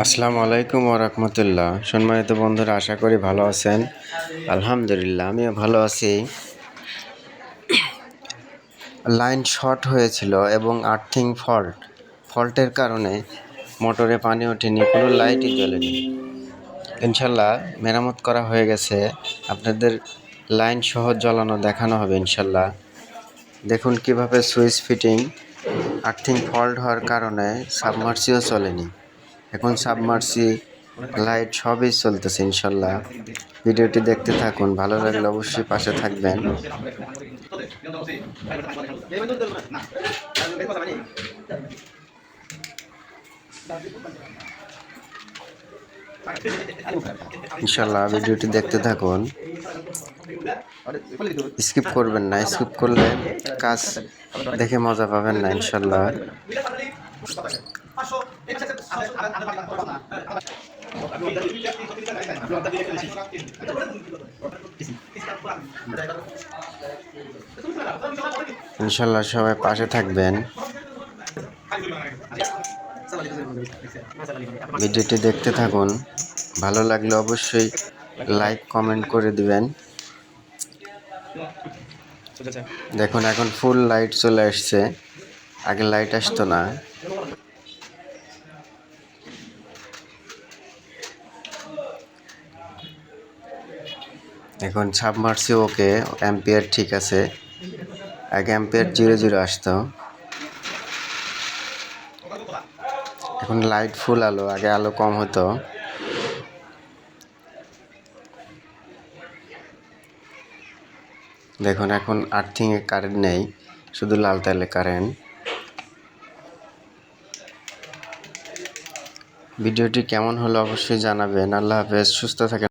আসসালামু আলাইকুম ওয়া রাহমাতুল্লাহ। সম্মানিত বন্ধুরা, আশা করি ভালো আছেন। আলহামদুলিল্লাহ, আমিও ভালো আছি। লাইন শর্ট হয়েছিল এবং আর্থিং ফল্টের কারণে মোটরে পানি ওঠেনি, কোনো লাইটই জ্বলেনি। ইনশাল্লাহ মেরামত করা হয়ে গেছে। আপনাদের লাইন সহ জ্বালানো দেখানো হবে ইনশাল্লাহ। দেখুন কিভাবে সুইচ ফিটিং। আর্থিং ফল্ট হওয়ার কারণে সাবমার্সিও চলেনি। এখন সাবমার্সি, লাইট সবই চলতেছে ইনশাল্লাহ। ভিডিওটি দেখতে থাকুন, ভালো লাগলে অবশ্যই পাশে থাকবেন। ইনশাল্লাহ ভিডিওটি দেখতে থাকুন, স্কিপ করবেন না। স্কিপ করলে কাজ দেখে মজা পাবেন না ইনশাল্লাহ। ইনশাল্লাহ সবাই পাশে থাকবেন। ভিডিওটি দেখতে থাকুন, ভালো লাগলে অবশ্যই লাইক কমেন্ট করে দিবেন। দেখুন এখন ফুল লাইট চলে আসছে, আগে লাইট আসতো না। এখন সাবমার্সি ওকে, অ্যাম্পিয়ার ঠিক আছে। আগে অ্যাম্পিয়ার 0 আসতো, এখন লাইট ফুল আলো, আগে আলো কম হতো। দেখুন এখন আর্থিংয়ে কারেন্ট নেই, শুধু লাল তেলে কারেন্ট। ভিডিওটি কেমন হলো অবশ্যই জানাবেন। আল্লাহ হাফেজ, সুস্থ থাকেন।